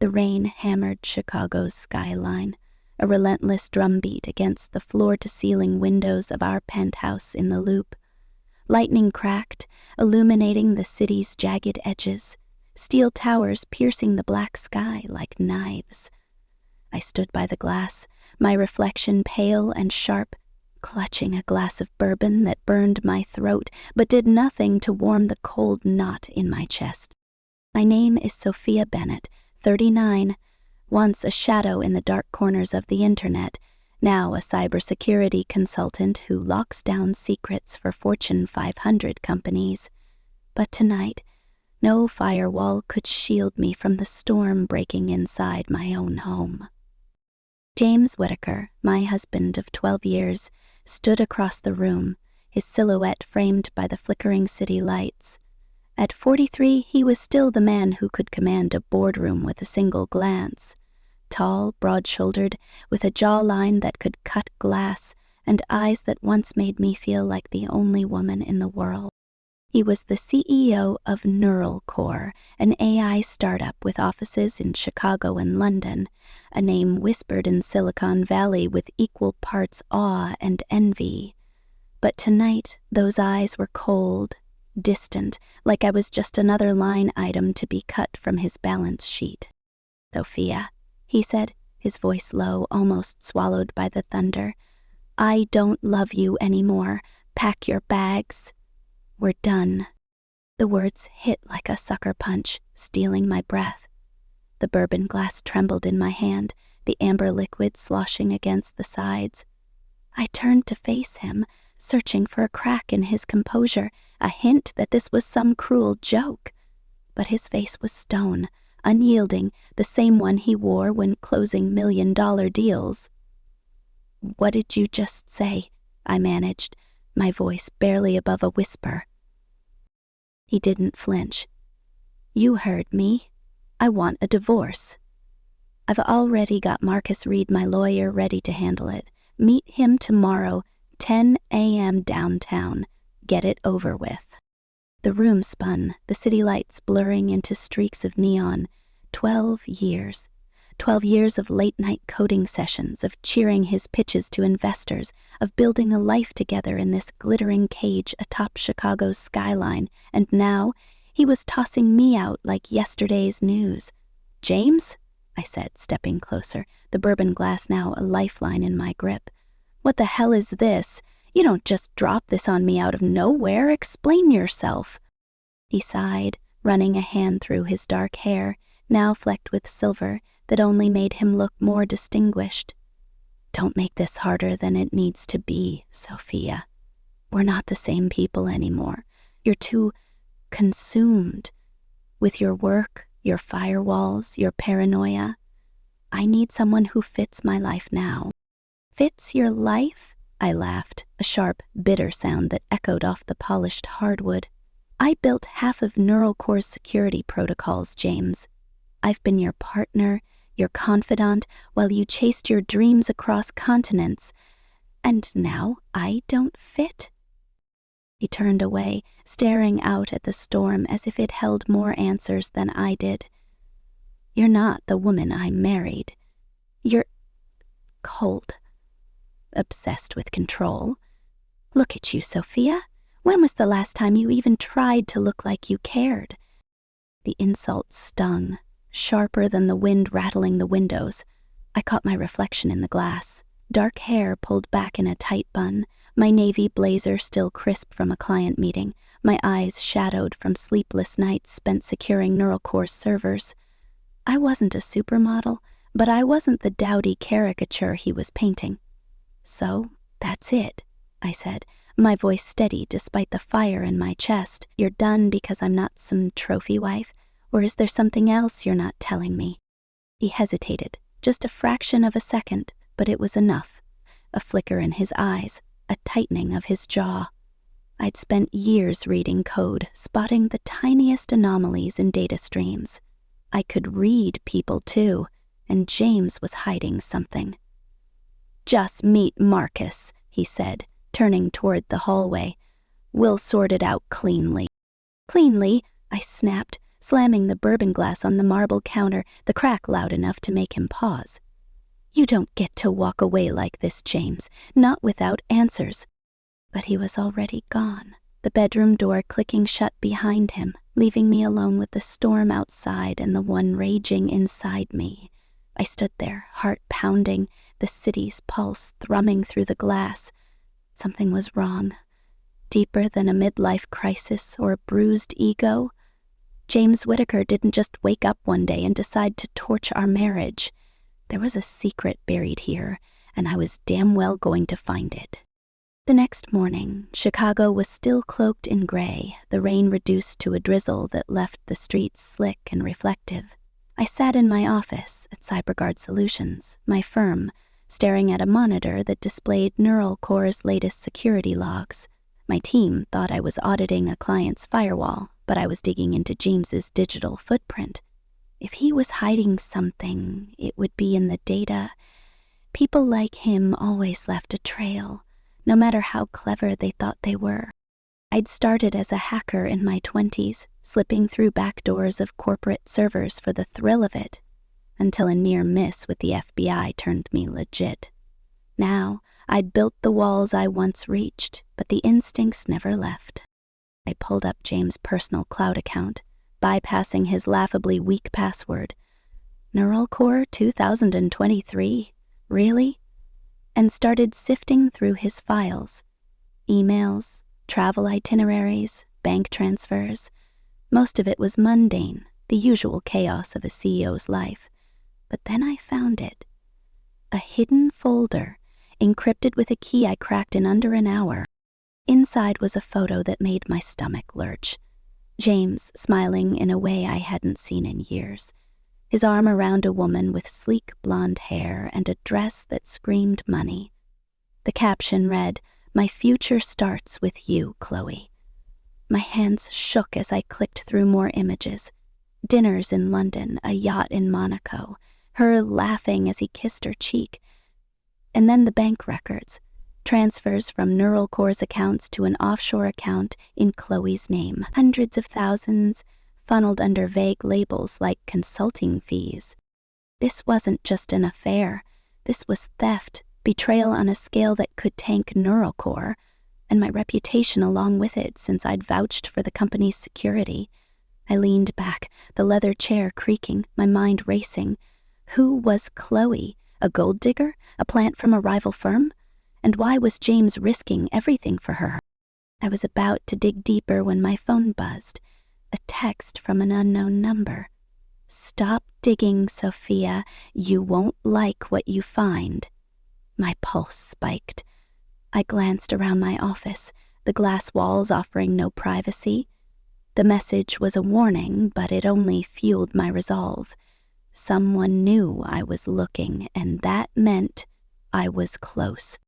The rain hammered Chicago's skyline, a relentless drumbeat against the floor-to-ceiling windows of our penthouse in the Loop. Lightning cracked, illuminating the city's jagged edges, steel towers piercing the black sky like knives. I stood by the glass, my reflection pale and sharp, clutching a glass of bourbon that burned my throat but did nothing to warm the cold knot in my chest. My name is Sophia Bennett, 39, once a shadow in the dark corners of the internet, now a cybersecurity consultant who locks down secrets for Fortune 500 companies. But tonight, no firewall could shield me from the storm breaking inside my own home. James Whitaker, my husband of 12 years, stood across the room, his silhouette framed by the flickering city lights. At 43, he was still the man who could command a boardroom with a single glance. Tall, broad-shouldered, with a jawline that could cut glass and eyes that once made me feel like the only woman in the world. He was the CEO of Neuralcore, an AI startup with offices in Chicago and London, a name whispered in Silicon Valley with equal parts awe and envy. But tonight, those eyes were cold, distant, like I was just another line item to be cut from his balance sheet. "Sophia," he said, his voice low, almost swallowed by the thunder, "I don't love you anymore. Pack your bags. We're done." The words hit like a sucker punch, stealing my breath. The bourbon glass trembled in my hand, the amber liquid sloshing against the sides. I turned to face him, searching for a crack in his composure, a hint that this was some cruel joke. But his face was stone, unyielding, the same one he wore when closing million-dollar deals. "What did you just say?" I managed, my voice barely above a whisper. He didn't flinch. "You heard me. I want a divorce. I've already got Marcus Reed, my lawyer, ready to handle it. Meet him tomorrow, 10 a.m. downtown. Get it over with." The room spun, the city lights blurring into streaks of neon. 12 years. 12 years of late-night coding sessions, of cheering his pitches to investors, of building a life together in this glittering cage atop Chicago's skyline, and now he was tossing me out like yesterday's news. "James?" I said, stepping closer, the bourbon glass now a lifeline in my grip. "What the hell is this? You don't just drop this on me out of nowhere. Explain yourself." He sighed, running a hand through his dark hair, now flecked with silver, that only made him look more distinguished. "Don't make this harder than it needs to be, Sophia. We're not the same people anymore. You're too consumed with your work, your firewalls, your paranoia. I need someone who fits my life now." "Fits your life?" I laughed, a sharp, bitter sound that echoed off the polished hardwood. "I built half of Neuralcore's security protocols, James. I've been your partner, your confidant, while you chased your dreams across continents. And now I don't fit?" He turned away, staring out at the storm as if it held more answers than I did. "You're not the woman I married. You're cold, obsessed with control. Look at you, Sophia. When was the last time you even tried to look like you cared?" The insult stung, sharper than the wind rattling the windows. I caught my reflection in the glass. Dark hair pulled back in a tight bun, my navy blazer still crisp from a client meeting, my eyes shadowed from sleepless nights spent securing Neuralcore's servers. I wasn't a supermodel, but I wasn't the dowdy caricature he was painting. "So, that's it," I said, my voice steady despite the fire in my chest. "You're done because I'm not some trophy wife? Or is there something else you're not telling me?" He hesitated, just a fraction of a second, but it was enough. A flicker in his eyes, a tightening of his jaw. I'd spent years reading code, spotting the tiniest anomalies in data streams. I could read people too, and James was hiding something. "Just meet Marcus," he said, turning toward the hallway. "We'll sort it out cleanly." "Cleanly?" I snapped, slamming the bourbon glass on the marble counter, the crack loud enough to make him pause. "You don't get to walk away like this, James, not without answers." But he was already gone, the bedroom door clicking shut behind him, leaving me alone with the storm outside and the one raging inside me. I stood there, heart pounding, the city's pulse thrumming through the glass. Something was wrong. Deeper than a midlife crisis or a bruised ego. James Whittaker didn't just wake up one day and decide to torch our marriage. There was a secret buried here, and I was damn well going to find it. The next morning, Chicago was still cloaked in gray, the rain reduced to a drizzle that left the streets slick and reflective. I sat in my office at CyberGuard Solutions, my firm, staring at a monitor that displayed Neural Core's latest security logs. My team thought I was auditing a client's firewall, but I was digging into James's digital footprint. If he was hiding something, it would be in the data. People like him always left a trail, no matter how clever they thought they were. I'd started as a hacker in my 20s, slipping through back doors of corporate servers for the thrill of it, until a near miss with the FBI turned me legit. Now, I'd built the walls I once reached, but the instincts never left. I pulled up James' personal cloud account, bypassing his laughably weak password. Neural Core 2023? Really? And started sifting through his files. Emails, travel itineraries, bank transfers. Most of it was mundane, the usual chaos of a CEO's life. But then I found it. A hidden folder, encrypted with a key I cracked in under an hour. Inside was a photo that made my stomach lurch. James smiling in a way I hadn't seen in years, his arm around a woman with sleek blonde hair and a dress that screamed money. The caption read, "My future starts with you, Chloe." My hands shook as I clicked through more images. Dinners in London, a yacht in Monaco, her laughing as he kissed her cheek. And then the bank records, transfers from Neural Core's accounts to an offshore account in Chloe's name, hundreds of thousands, funneled under vague labels like consulting fees. This wasn't just an affair. This was theft, betrayal on a scale that could tank Neural Core, and my reputation along with it since I'd vouched for the company's security. I leaned back, the leather chair creaking, my mind racing. Who was Chloe? A gold digger? A plant from a rival firm? And why was James risking everything for her? I was about to dig deeper when my phone buzzed. A text from an unknown number. "Stop digging, Sophia. You won't like what you find." My pulse spiked. I glanced around my office, the glass walls offering no privacy. The message was a warning, but it only fueled my resolve. Someone knew I was looking, and that meant I was close.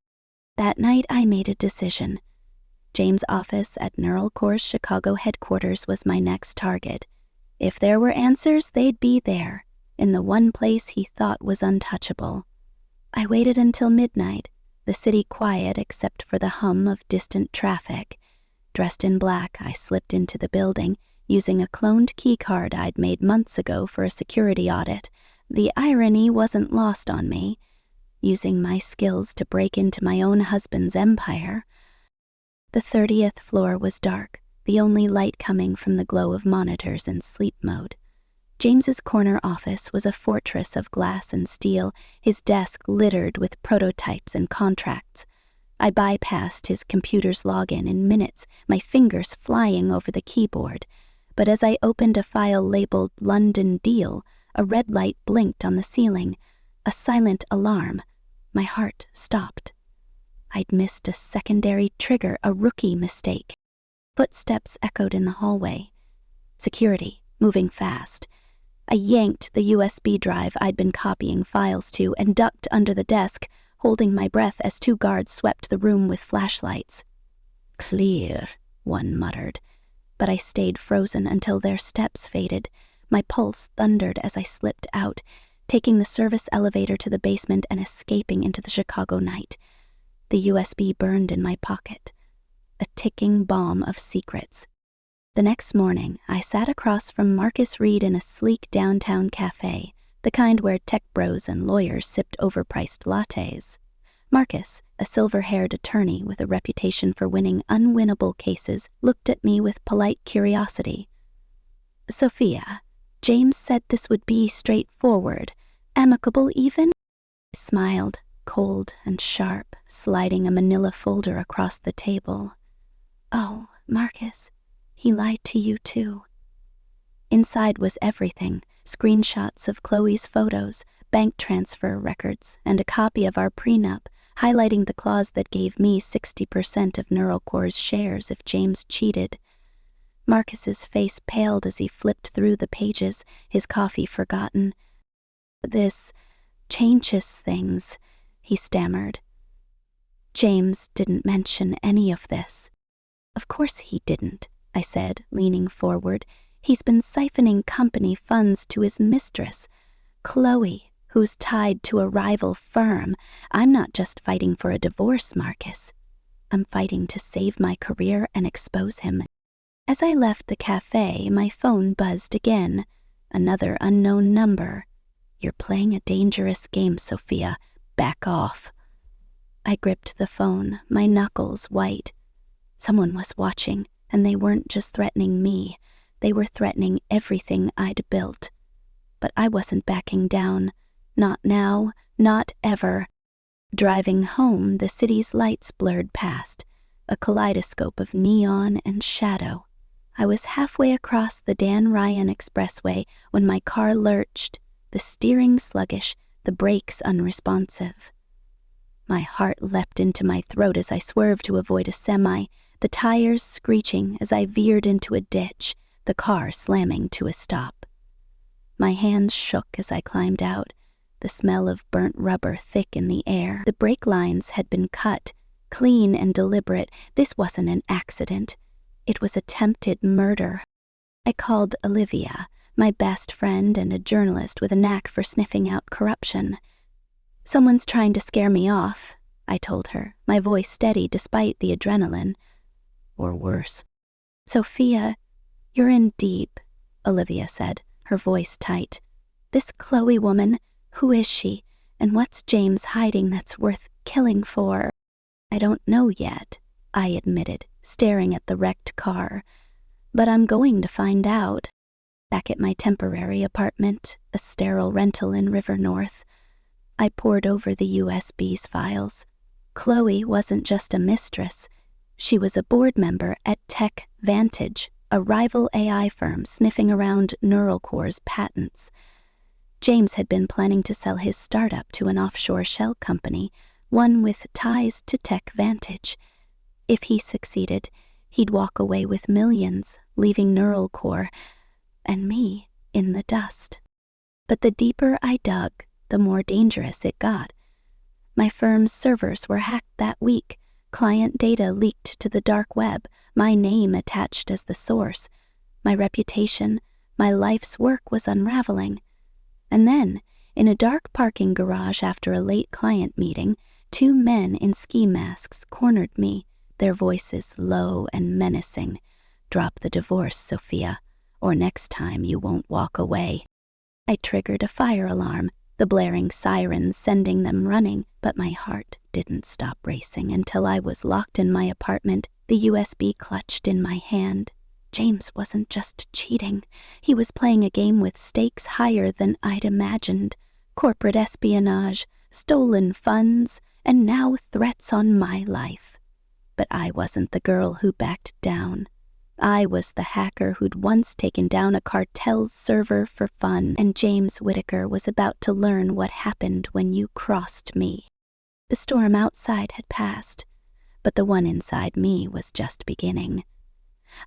That night I made a decision. James' office at Neural Core's Chicago headquarters was my next target. If there were answers, they'd be there, in the one place he thought was untouchable. I waited until midnight, the city quiet except for the hum of distant traffic. Dressed in black, I slipped into the building, using a cloned keycard I'd made months ago for a security audit. The irony wasn't lost on me. Using my skills to break into my own husband's empire. The 30th floor was dark, the only light coming from the glow of monitors in sleep mode. James's corner office was a fortress of glass and steel, his desk littered with prototypes and contracts. I bypassed his computer's login in minutes, my fingers flying over the keyboard. But as I opened a file labeled London Deal, a red light blinked on the ceiling, a silent alarm. My heart stopped. I'd missed a secondary trigger, a rookie mistake. Footsteps echoed in the hallway. Security, moving fast. I yanked the USB drive I'd been copying files to and ducked under the desk, holding my breath as two guards swept the room with flashlights. "Clear," one muttered, but I stayed frozen until their steps faded. My pulse thundered as I slipped out, taking the service elevator to the basement and escaping into the Chicago night. The USB burned in my pocket, a ticking bomb of secrets. The next morning, I sat across from Marcus Reed in a sleek downtown cafe, the kind where tech bros and lawyers sipped overpriced lattes. Marcus, a silver-haired attorney with a reputation for winning unwinnable cases, looked at me with polite curiosity. "Sophia, James said this would be straightforward, amicable even?" I smiled, cold and sharp, sliding a manila folder across the table. "Oh, Marcus, he lied to you too." Inside was everything: screenshots of Chloe's photos, bank transfer records, and a copy of our prenup, highlighting the clause that gave me 60% of NeuralCore's shares if James cheated. Marcus's face paled as he flipped through the pages, his coffee forgotten. "This changes things," he stammered. "James didn't mention any of this." "Of course he didn't," I said, leaning forward. "He's been siphoning company funds to his mistress, Chloe, who's tied to a rival firm. I'm not just fighting for a divorce, Marcus. I'm fighting to save my career and expose him." As I left the cafe, my phone buzzed again. Another unknown number. "You're playing a dangerous game, Sophia. Back off." I gripped the phone, my knuckles white. Someone was watching, and they weren't just threatening me. They were threatening everything I'd built. But I wasn't backing down. Not now, not ever. Driving home, the city's lights blurred past, a kaleidoscope of neon and shadow. I was halfway across the Dan Ryan Expressway when my car lurched, the steering sluggish, the brakes unresponsive. My heart leapt into my throat as I swerved to avoid a semi, the tires screeching as I veered into a ditch, the car slamming to a stop. My hands shook as I climbed out, the smell of burnt rubber thick in the air. The brake lines had been cut, clean and deliberate. This wasn't an accident. It was attempted murder. I called Olivia, my best friend and a journalist with a knack for sniffing out corruption. "Someone's trying to scare me off," I told her, my voice steady despite the adrenaline. "Or worse." "Sophia, you're in deep," Olivia said, her voice tight. "This Chloe woman, who is she, and what's James hiding that's worth killing for?" "I don't know yet," I admitted, staring at the wrecked car. "But I'm going to find out." Back at my temporary apartment, a sterile rental in River North, I pored over the USB's files. Chloe wasn't just a mistress. She was a board member at Tech Vantage, a rival AI firm sniffing around NeuralCore's patents. James had been planning to sell his startup to an offshore shell company, one with ties to Tech Vantage. If he succeeded, he'd walk away with millions, leaving NeuralCore and me in the dust. But the deeper I dug, the more dangerous it got. My firm's servers were hacked that week, client data leaked to the dark web, my name attached as the source. My reputation, my life's work was unraveling. And then, in a dark parking garage after a late client meeting, 2 men in ski masks cornered me, their voices low and menacing. "Drop the divorce, Sophia, or next time you won't walk away." I triggered a fire alarm, the blaring sirens sending them running, but my heart didn't stop racing until I was locked in my apartment, the USB clutched in my hand. James wasn't just cheating. He was playing a game with stakes higher than I'd imagined. Corporate espionage, stolen funds, and now threats on my life. But I wasn't the girl who backed down. I was the hacker who'd once taken down a cartel's server for fun, and James Whitaker was about to learn what happened when you crossed me. The storm outside had passed, but the one inside me was just beginning.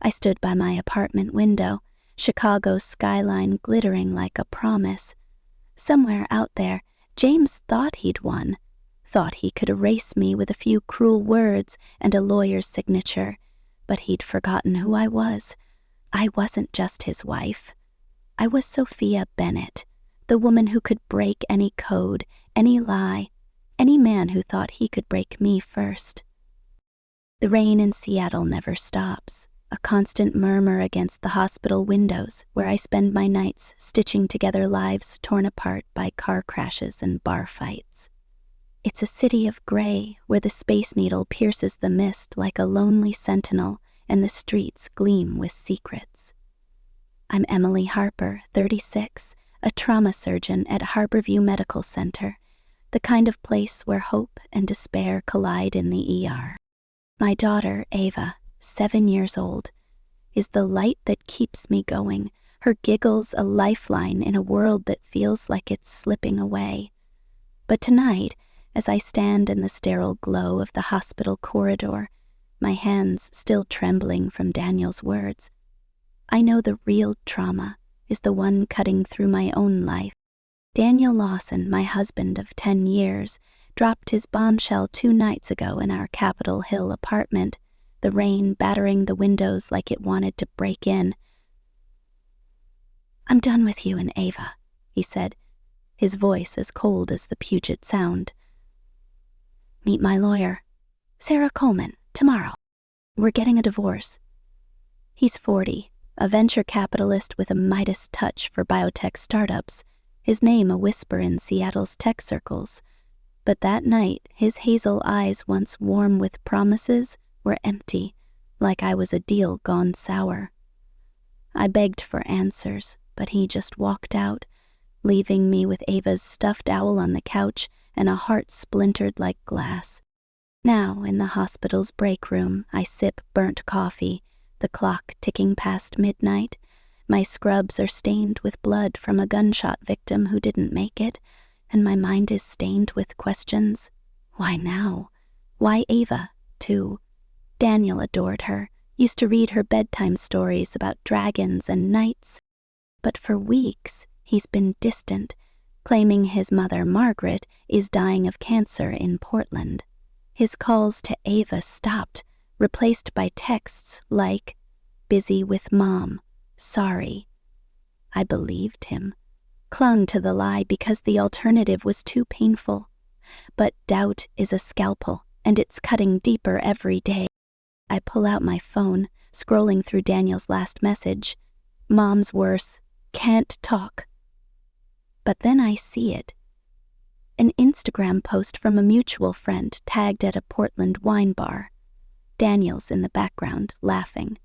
I stood by my apartment window, Chicago's skyline glittering like a promise. Somewhere out there, James thought he'd won, thought he could erase me with a few cruel words and a lawyer's signature, but he'd forgotten who I was. I wasn't just his wife. I was Sophia Bennett, the woman who could break any code, any lie, any man who thought he could break me first. The rain in Seattle never stops. a constant murmur against the hospital windows where I spend my nights stitching together lives torn apart by car crashes and bar fights. It's a city of gray where the Space Needle pierces the mist like a lonely sentinel and the streets gleam with secrets. I'm Emily Harper, 36, a trauma surgeon at Harborview Medical Center, the kind of place where hope and despair collide in the ER. My daughter, Ava, 7 years old, is the light that keeps me going, her giggles a lifeline in a world that feels like it's slipping away. But tonight, as I stand in the sterile glow of the hospital corridor, my hands still trembling from Daniel's words, I know the real trauma is the one cutting through my own life. Daniel Lawson, my husband of 10 years, dropped his bombshell 2 nights ago in our Capitol Hill apartment, the rain battering the windows like it wanted to break in. "I'm done with you and Ava," he said, his voice as cold as the Puget Sound. "Meet my lawyer, Sarah Coleman, tomorrow. We're getting a divorce." He's 40, a venture capitalist with a Midas touch for biotech startups, his name a whisper in Seattle's tech circles. But that night, his hazel eyes, once warm with promises, were empty, like I was a deal gone sour. I begged for answers, but he just walked out, leaving me with Ava's stuffed owl on the couch and a heart splintered like glass. Now, in the hospital's break room, I sip burnt coffee, the clock ticking past midnight. My scrubs are stained with blood from a gunshot victim who didn't make it, and my mind is stained with questions. Why now? Why Ava, too? Daniel adored her, used to read her bedtime stories about dragons and knights. But for weeks, he's been distant, claiming his mother, Margaret, is dying of cancer in Portland. His calls to Ava stopped, replaced by texts like, "Busy with Mom, sorry." I believed him, clung to the lie because the alternative was too painful. But doubt is a scalpel, and it's cutting deeper every day. I pull out my phone, scrolling through Daniel's last message. "Mom's worse, can't talk." But then I see it. An Instagram post from a mutual friend tagged at a Portland wine bar. Daniel's in the background, laughing,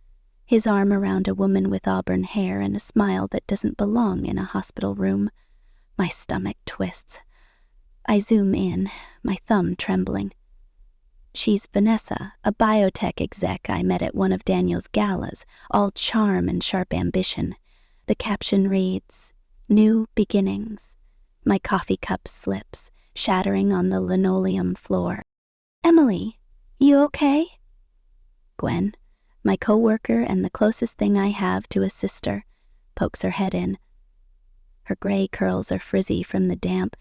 his arm around a woman with auburn hair and a smile that doesn't belong in a hospital room. My stomach twists. I zoom in, my thumb trembling. She's Vanessa, a biotech exec I met at one of Daniel's galas, all charm and sharp ambition. The caption reads, "New beginnings." My coffee cup slips, shattering on the linoleum floor. "Emily, you okay?" Gwen, my coworker and the closest thing I have to a sister, pokes her head in. Her gray curls are frizzy from the damp,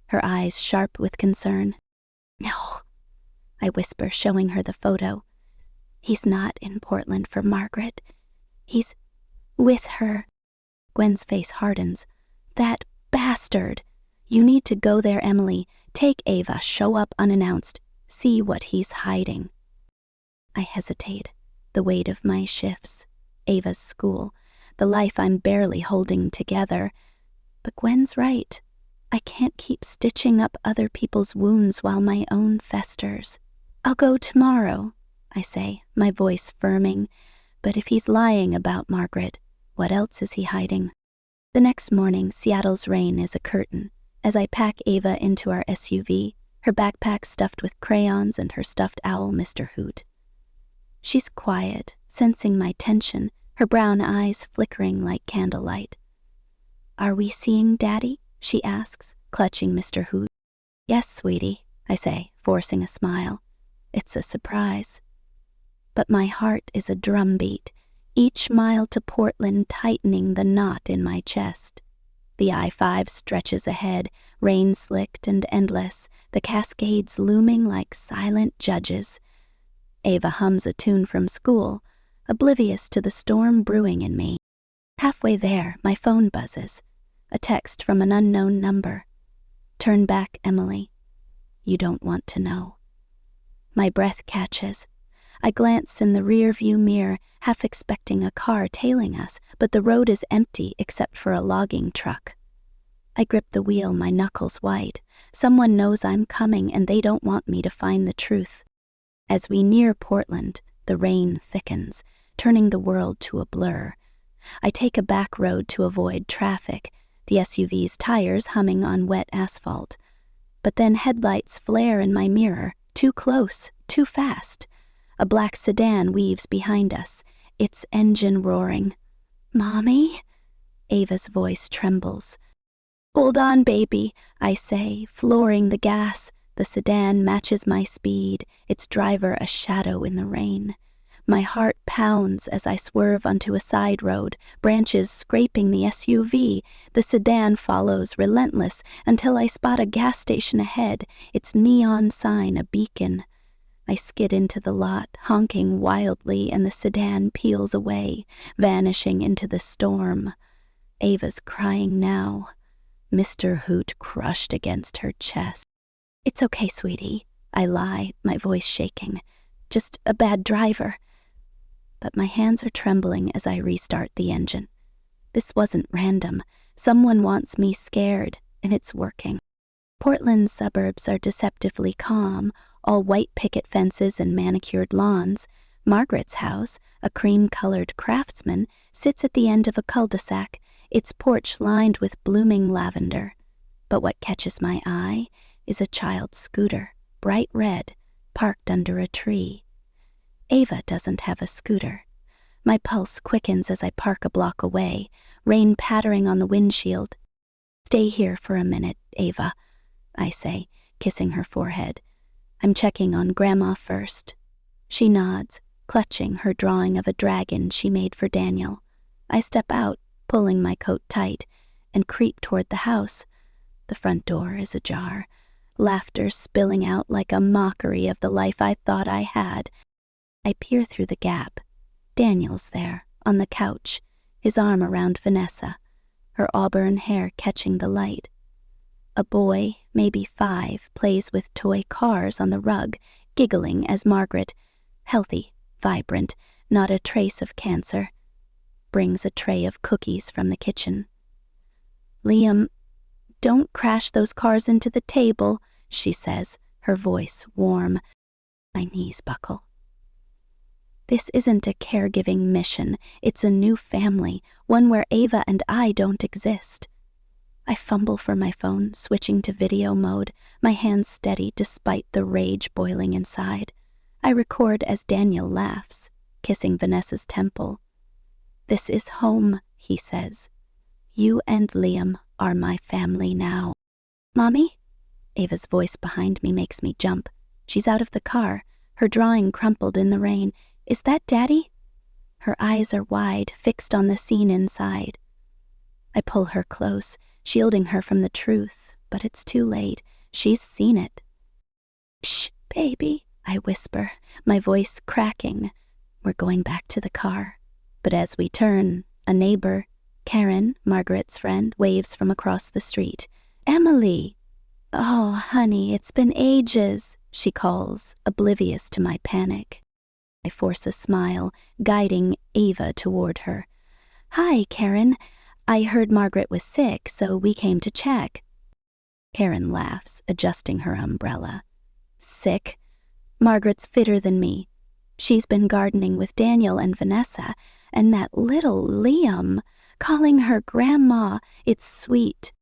her eyes sharp with concern. "No," I whisper, showing her the photo. "He's not in Portland for Margaret. He's with her." Gwen's face hardens. "That bastard! You need to go there, Emily. Take Ava, show up unannounced. See what he's hiding." I hesitate, the weight of my shifts, Ava's school, the life I'm barely holding together. But Gwen's right. I can't keep stitching up other people's wounds while my own festers. "I'll go tomorrow," I say, my voice firming. But if he's lying about Margaret, what else is he hiding? The next morning, Seattle's rain is a curtain. As I pack Ava into our SUV, her backpack stuffed with crayons and her stuffed owl, Mr. Hoot. She's quiet, sensing my tension, her brown eyes flickering like candlelight. "Are we seeing Daddy?" she asks, clutching Mr. Hoot. "Yes, sweetie," I say, forcing a smile. It's a surprise. But my heart is a drumbeat, each mile to Portland tightening the knot in my chest. The I-5 stretches ahead, rain-slicked and endless, the Cascades looming like silent judges. Ava hums a tune from school, oblivious to the storm brewing in me. Halfway there, my phone buzzes. A text from an unknown number. "Turn back, Emily. You don't want to know." My breath catches. I glance in the rear-view mirror, half expecting a car tailing us, but the road is empty except for a logging truck. I grip the wheel, my knuckles white. Someone knows I'm coming and they don't want me to find the truth. As we near Portland, the rain thickens, turning the world to a blur. I take a back road to avoid traffic, the SUV's tires humming on wet asphalt. But then headlights flare in my mirror, too close, too fast. A black sedan weaves behind us, its engine roaring. "Mommy?" Ava's voice trembles. "Hold on, baby," I say, flooring the gas. The sedan matches my speed, its driver a shadow in the rain. My heart pounds as I swerve onto a side road, branches scraping the SUV. The sedan follows, relentless, until I spot a gas station ahead, its neon sign a beacon. I skid into the lot, honking wildly, and the sedan peels away, vanishing into the storm. Ava's crying now, Mr. Hoot crushed against her chest. "It's okay, sweetie," I lie, my voice shaking. "Just a bad driver." But my hands are trembling as I restart the engine. This wasn't random. Someone wants me scared, and it's working. Portland's suburbs are deceptively calm, all white picket fences and manicured lawns. Margaret's house, a cream-colored craftsman, sits at the end of a cul-de-sac, its porch lined with blooming lavender. But what catches my eye is a child's scooter, bright red, parked under a tree. Ava doesn't have a scooter. My pulse quickens as I park a block away, rain pattering on the windshield. "Stay here for a minute, Ava," I say, kissing her forehead. "I'm checking on Grandma first." She nods, clutching her drawing of a dragon she made for Daniel. I step out, pulling my coat tight, and creep toward the house. The front door is ajar, laughter spilling out like a mockery of the life I thought I had. I peer through the gap. Daniel's there, on the couch, his arm around Vanessa, her auburn hair catching the light. A boy, maybe 5, plays with toy cars on the rug, giggling as Margaret, healthy, vibrant, not a trace of cancer, brings a tray of cookies from the kitchen. "Liam, don't crash those cars into the table," she says, her voice warm. My knees buckle. This isn't a caregiving mission, it's a new family, one where Ava and I don't exist. I fumble for my phone, switching to video mode, my hands steady despite the rage boiling inside. I record as Daniel laughs, kissing Vanessa's temple. "This is home," he says. "You and Liam are my family now." "Mommy?" Ava's voice behind me makes me jump. She's out of the car, her drawing crumpled in the rain. "Is that Daddy?" Her eyes are wide, fixed on the scene inside. I pull her close, shielding her from the truth, but it's too late. She's seen it. "Shh, baby," I whisper, my voice cracking. We're going back to the car. But as we turn, a neighbor, Karen, Margaret's friend, waves from across the street. "Emily!" "Oh, honey, it's been ages," she calls, oblivious to my panic. I force a smile, guiding Ava toward her. "Hi, Karen. I heard Margaret was sick, so we came to check." Karen laughs, adjusting her umbrella. "Sick? Margaret's fitter than me. She's been gardening with Daniel and Vanessa, and that little Liam, calling her Grandma, it's sweet."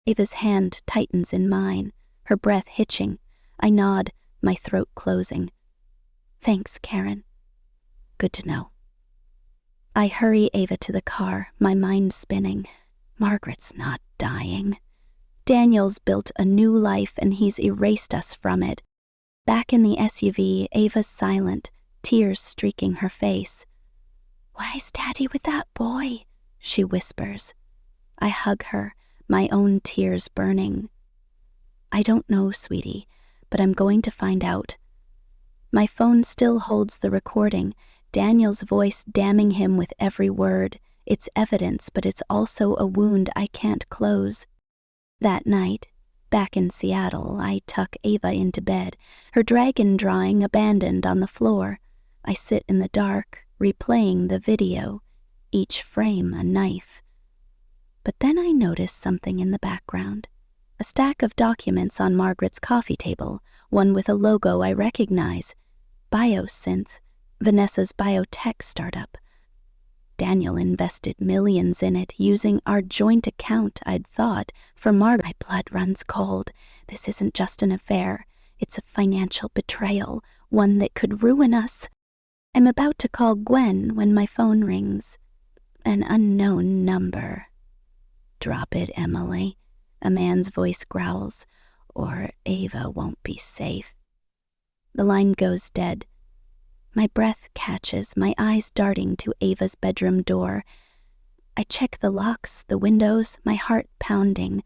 Ava's hand tightens in mine, her breath hitching. I nod, my throat closing. "Thanks, Karen. Good to know." I hurry Ava to the car, my mind spinning. Margaret's not dying. Daniel's built a new life and he's erased us from it. Back in the SUV, Ava's silent, tears streaking her face. "Why's Daddy with that boy?" she whispers. I hug her, my own tears burning. "I don't know, sweetie, but I'm going to find out." My phone still holds the recording, Daniel's voice damning him with every word. It's evidence, but it's also a wound I can't close. That night, back in Seattle, I tuck Ava into bed, her dragon drawing abandoned on the floor. I sit in the dark, replaying the video, each frame a knife. But then I notice something in the background. A stack of documents on Margaret's coffee table, one with a logo I recognize. Biosynth, Vanessa's biotech startup. Daniel invested millions in it using our joint account, I'd thought, for Margaret. My blood runs cold. This isn't just an affair. It's a financial betrayal, one that could ruin us. I'm about to call Gwen when my phone rings. An unknown number. Drop it, Emily. A man's voice growls, or Ava won't be safe. The line goes dead. My breath catches, my eyes darting to Ava's bedroom door. I check the locks, the windows, my heart pounding.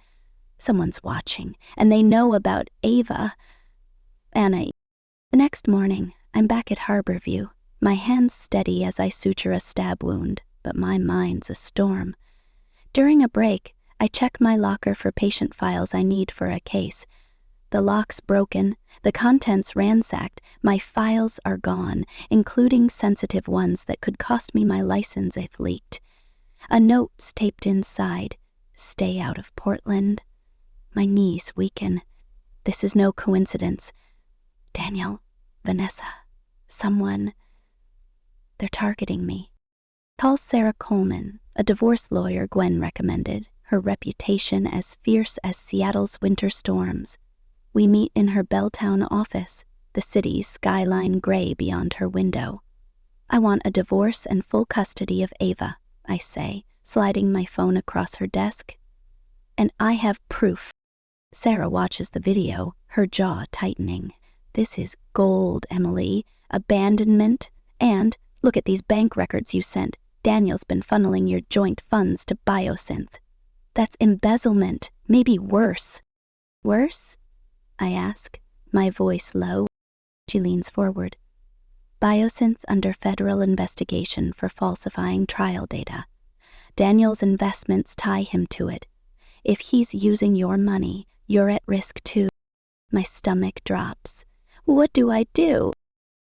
Someone's watching, and they know about Ava. Anna. The next morning, I'm back at Harborview, my hands steady as I suture a stab wound, but my mind's a storm. During a break, I check my locker for patient files I need for a case. The lock's broken, the contents ransacked, my files are gone, including sensitive ones that could cost me my license if leaked. A note's taped inside, "Stay out of Portland." My knees weaken. This is no coincidence. Daniel, Vanessa, someone. They're targeting me. Call Sarah Coleman, a divorce lawyer Gwen recommended, her reputation as fierce as Seattle's winter storms. We meet in her Belltown office, the city's skyline gray beyond her window. I want a divorce and full custody of Ava, I say, sliding my phone across her desk. And I have proof. Sarah watches the video, her jaw tightening. This is gold, Emily. Abandonment. And, look at these bank records you sent. Daniel's been funneling your joint funds to Biosynth. That's embezzlement, maybe worse. Worse? I ask, my voice low. She leans forward. Biosynth under federal investigation for falsifying trial data. Daniel's investments tie him to it. If he's using your money, you're at risk too. My stomach drops. What do I do?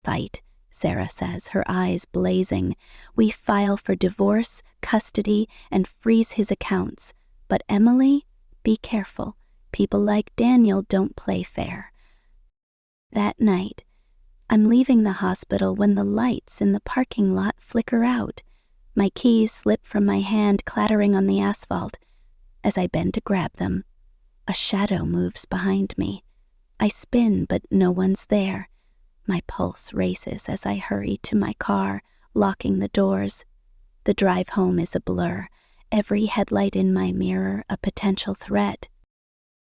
Fight, Sarah says, her eyes blazing. We file for divorce, custody, and freeze his accounts. But Emily, be careful. People like Daniel don't play fair. That night, I'm leaving the hospital when the lights in the parking lot flicker out. My keys slip from my hand, clattering on the asphalt. As I bend to grab them, a shadow moves behind me. I spin, but no one's there. My pulse races as I hurry to my car, locking the doors. The drive home is a blur, every headlight in my mirror a potential threat.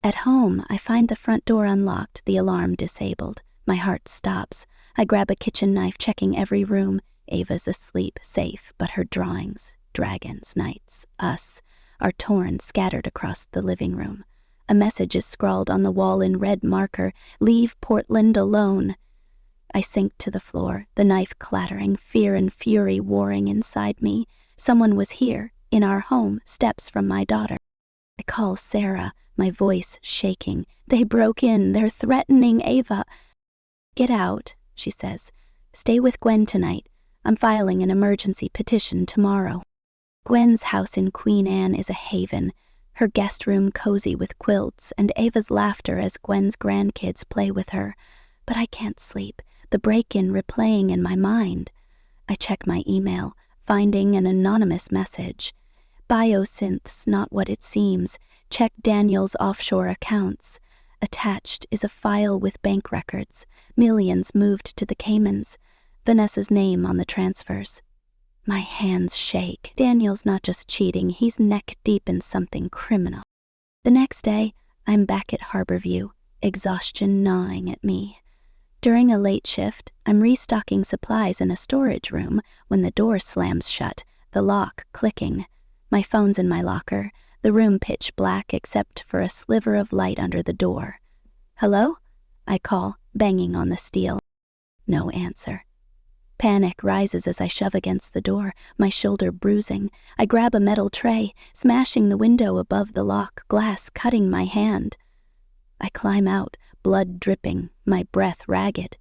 At home, I find the front door unlocked, the alarm disabled. My heart stops. I grab a kitchen knife, checking every room. Ava's asleep, safe, but her drawings, dragons, knights, us, are torn, scattered across the living room. A message is scrawled on the wall in red marker, "Leave Portland alone." I sink to the floor, the knife clattering, fear and fury warring inside me. Someone was here, in our home, steps from my daughter. I call Sarah, my voice shaking. They broke in, they're threatening Ava. Get out, she says. Stay with Gwen tonight. I'm filing an emergency petition tomorrow. Gwen's house in Queen Anne is a haven, her guest room cozy with quilts and Ava's laughter as Gwen's grandkids play with her. But I can't sleep, the break-in replaying in my mind. I check my email, finding an anonymous message. Biosynth's not what it seems. Check Daniel's offshore accounts. Attached is a file with bank records, millions moved to the Caymans, Vanessa's name on the transfers. My hands shake. Daniel's not just cheating, he's neck-deep in something criminal. The next day, I'm back at Harborview, exhaustion gnawing at me. During a late shift, I'm restocking supplies in a storage room when the door slams shut, the lock clicking. My phone's in my locker, the room pitch black except for a sliver of light under the door. Hello? I call, banging on the steel. No answer. Panic rises as I shove against the door, my shoulder bruising. I grab a metal tray, smashing the window above the lock, glass cutting my hand. I climb out, blood dripping, my breath ragged.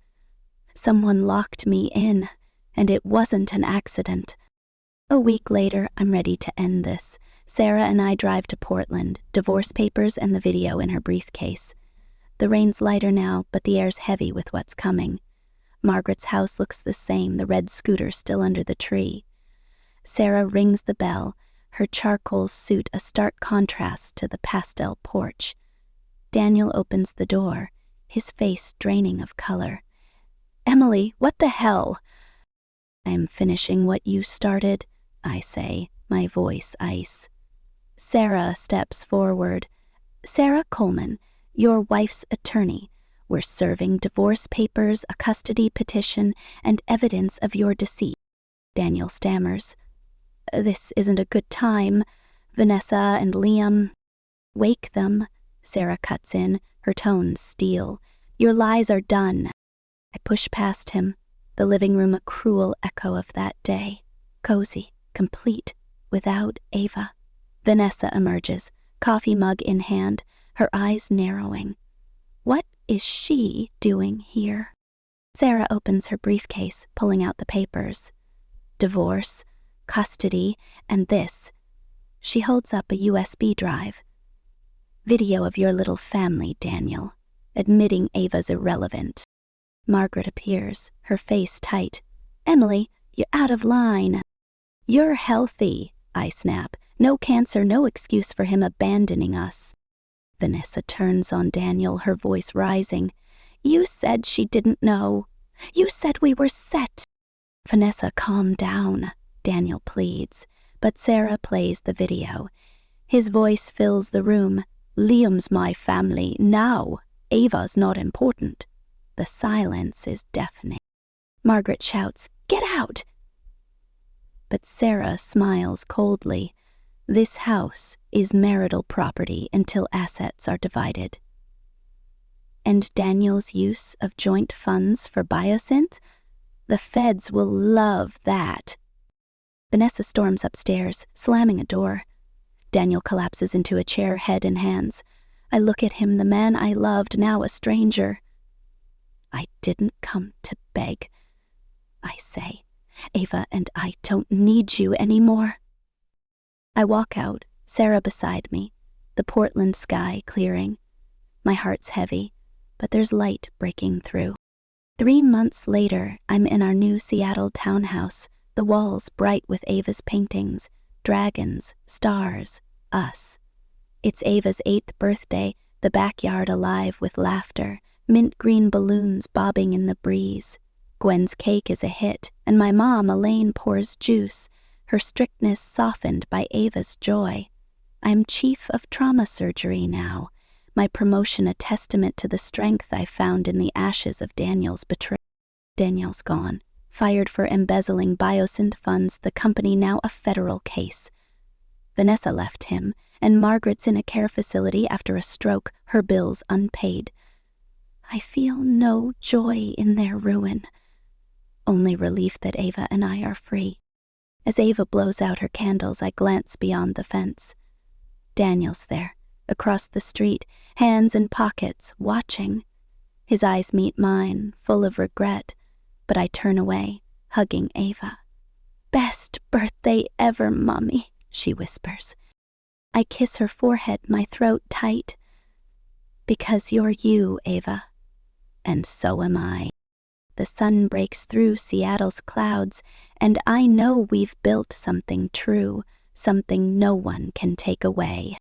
Someone locked me in. And it wasn't an accident. A week later, I'm ready to end this. Sarah and I drive to Portland, divorce papers and the video in her briefcase. The rain's lighter now, but the air's heavy with what's coming. Margaret's house looks the same, the red scooter still under the tree. Sarah rings the bell, her charcoal suit a stark contrast to the pastel porch. Daniel opens the door, his face draining of color. "Emily, what the hell?" "I'm finishing what you started," I say, my voice ice. Sarah steps forward. "Sarah Coleman, your wife's attorney. We're serving divorce papers, a custody petition, and evidence of your deceit." Daniel stammers. "This isn't a good time. Vanessa and Liam." "Wake them," Sarah cuts in, her tones steel. "Your lies are done." I push past him, the living room a cruel echo of that day. Cozy, complete, without Ava. Vanessa emerges, coffee mug in hand, her eyes narrowing. What is she doing here? Sarah opens her briefcase, pulling out the papers. Divorce, custody, and this. She holds up a USB drive. "Video of your little family, Daniel, admitting Ava's irrelevant." Margaret appears, her face tight. "Emily, you're out of line." "You're healthy," I snap. "No cancer, no excuse for him abandoning us." Vanessa turns on Daniel, her voice rising. "You said she didn't know. You said we were set." "Vanessa, calm down," Daniel pleads, but Sarah plays the video. His voice fills the room. "Liam's my family now. Ava's not important." The silence is deafening. Margaret shouts, "Get out!" But Sarah smiles coldly. This house is marital property until assets are divided. And Daniel's use of joint funds for Biosynth? The feds will love that. Vanessa storms upstairs, slamming a door. Daniel collapses into a chair, head in hands. I look at him, the man I loved, now a stranger. "I didn't come to beg," I say. "Ava and I don't need you anymore." I walk out, Sarah beside me, the Portland sky clearing. My heart's heavy, but there's light breaking through. 3 months later, I'm in our new Seattle townhouse, the walls bright with Ava's paintings, dragons, stars, us. It's Ava's 8th birthday, the backyard alive with laughter, mint green balloons bobbing in the breeze. Gwen's cake is a hit, and my mom, Elaine, pours juice, her strictness softened by Ava's joy. I'm chief of trauma surgery now, my promotion a testament to the strength I found in the ashes of Daniel's betrayal. Daniel's gone, fired for embezzling Biosynth funds, the company now a federal case. Vanessa left him, and Margaret's in a care facility after a stroke, her bills unpaid. I feel no joy in their ruin, only relief that Ava and I are free. As Ava blows out her candles, I glance beyond the fence. Daniel's there, across the street, hands in pockets, watching. His eyes meet mine, full of regret, but I turn away, hugging Ava. "Best birthday ever, Mommy," she whispers. I kiss her forehead, my throat tight. "Because you're you, Ava. And so am I." The sun breaks through Seattle's clouds, and I know we've built something true, something no one can take away.